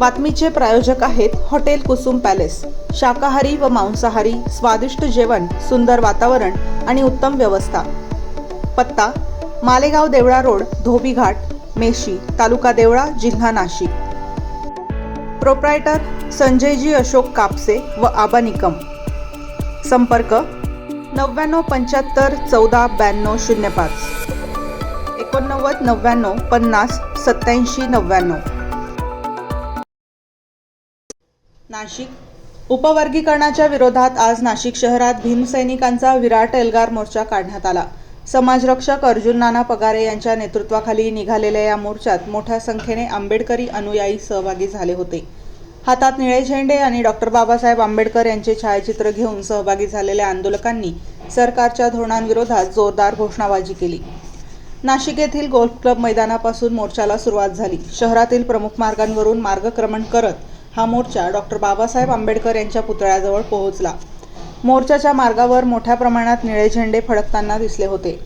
बातमीचे प्रायोजक आहेत hotel Kusum palace. शाकाहारी व मांसाहारी स्वादिष्ट जेवण, सुंदर वातावरण आणि उत्तम व्यवस्था। पत्ता मालेगाव देवळा रोड, धोबी घाट, मेशी, तालुका देवळा, जिल्हा नाशिक। प्रोप्रायटर संजयजी अशोक कापसे व आबा निकम। संपर्क 9975 14 92 05 89 99 50 87 99। नाशिक उपवर्गीकरणाच्या विरोधात आज नाशिक शहरात भीमसैनिकांचा विराट एल्गार मोर्चा काढण्यात आला। समाजरक्षक अर्जुन नाना पगारे यांच्या नेतृत्वाखाली निघालेल्या या मोर्चात मोठ्या संख्येने आंबेडकरी अनुयायी सहभागी झाले होते। हातात निळे झेंडे आणि डॉक्टर बाबासाहेब आंबेडकर यांचे छायाचित्र घेऊन सहभागी झालेल्या आंदोलकांनी सरकारच्या धोरणांविरोधात जोरदार घोषणाबाजी केली। नाशिक येथील गोल्फ क्लब मैदानापासून मोर्चाला सुरुवात झाली। शहरातील प्रमुख मार्गांवरून मार्गक्रमण करत हा मोर्चा डॉक्टर बाबासाहेब आंबेडकर यांच्या पुतळ्याजवळ पोहोचला। मोर्चाच्या मार्गावर मोठ्या प्रमाणात निळे झेंडे फडकताना दिसले होते।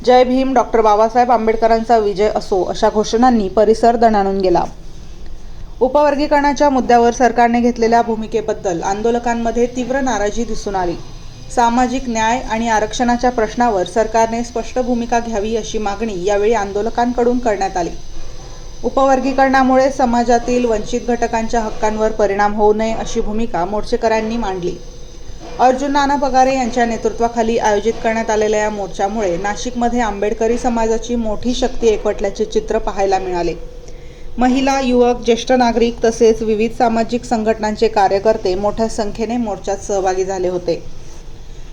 जय भीम, डॉक्टर बाबासाहेब आंबेडकरांचा विजय असो अशा घोषणांनी परिसर दणाणून गेला। उपवर्गीकरणाच्या मुद्द्यावर सरकारने घेतलेल्या भूमिकेबद्दल आंदोलकांमध्ये तीव्र नाराजी दिसून आली। सामाजिक न्याय आणि आरक्षणाच्या प्रश्नावर सरकारने स्पष्ट भूमिका घ्यावी अशी मागणी यावेळी आंदोलकांकडून करण्यात आली। उपवर्गीकरणामुळे समाजातील वंचित घटकांच्या हक्कांवर परिणाम होऊ नये अशी भूमिका मोर्चेकऱ्यांनी मांडली। अर्जुन नाना पगारे यांच्या नेतृत्वाखाली आयोजित करण्यात आलेल्या या मोर्चामुळे नाशिकमध्ये आंबेडकरी समाजाची मोठी शक्ती एकवटल्याचे चित्र पाहायला मिळाले। महिला, युवक, ज्येष्ठ नागरिक तसेच विविध सामाजिक संघटनांचे कार्यकर्ते मोठ्या संख्येने मोर्चात सहभागी झाले होते।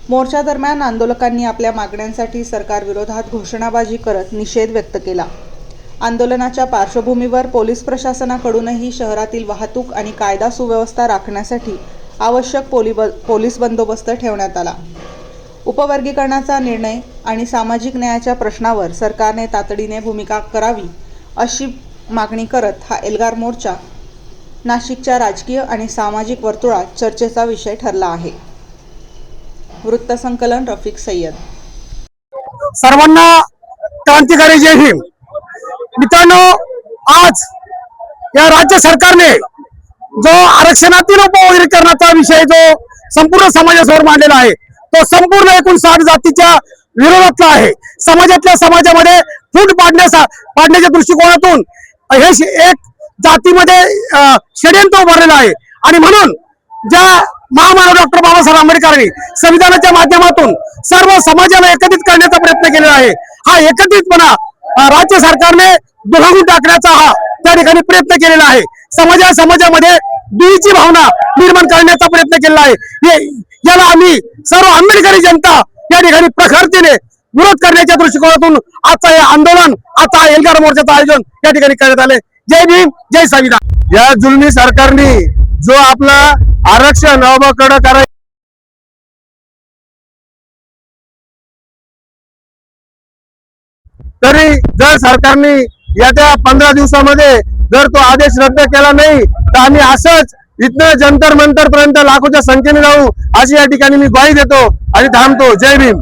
मोर्चा दरम्यान आंदोलकांनी आपल्या मागण्यांसाठी सरकारविरोधात घोषणाबाजी करत निषेध व्यक्त केला। आंदोलनाच्या पार्श्वभूमीवर पोलीस प्रशासनाकडूनही शहरातील वाहतूक आणि कायदा सुव्यवस्था राखण्यासाठी आवश्यक पोलीस बंदोबस्त ठेवण्यात आला। उपवर्गीकरणाचा निर्णय आणि सामाजिक न्यायाच्या प्रश्नावर सरकारने तातडीने भूमिका करावी अशी मागणी करत हा एल्गार मोर्चा नाशिकच्या राजकीय आणि सामाजिक वर्तुळात चर्चेचा विषय ठरला आहे। वृत्तसंकलन रफिक सय्यद। सर्वांना क्रांतिकारी जय भीम। मित्रांनो, आज या राज्य सरकारने जो आरक्षणातील उपवर्गीकरणाचा विषय जो संपूर्ण समाजासमोर मांडलेला आहे तो संपूर्ण 59 जातीच्या विरोधातला आहे। समाजामध्ये फूट पाडण्याच्या दृष्टिकोनातून हे एक जातीमध्ये षडयंत्र उभारलेलं आहे आणि म्हणून ज्या महामानव डॉक्टर बाबासाहेब आंबेडकरांनी संविधानाच्या माध्यमातून सर्व समाजाला एकत्रित करण्याचा प्रयत्न केलेला आहे। हा एकत्रितपणा राज्य सरकारने दुखावून टाकण्याचा हा त्या ठिकाणी प्रयत्न केलेला आहे। समाजामध्ये दुईची भावना निर्माण करण्याचा प्रयत्न केलेला आहे। याला आम्ही सर्व आंबेडकरी जनता या ठिकाणी प्रखरतेने विरोध करण्याच्या दृष्टिकोनातून आजचा हे आंदोलन, आजचा एल्गार मोर्चाचं आयोजन या ठिकाणी करण्यात आले। जय भीम, जय संविधान। या जुलमी सरकारने जो आपला आरक्षण अवकडं करायचं तरी जर सरकारने येत्या 15 दिवसामध्ये जर तो आदेश रद्द केला नाही तर आम्ही असंच इथनं जंतर मंतर पर्यंत लाखोच्या संख्येने जाऊ अशी या ठिकाणी मी ग्वाही देतो आणि थांबतो। जय भीम।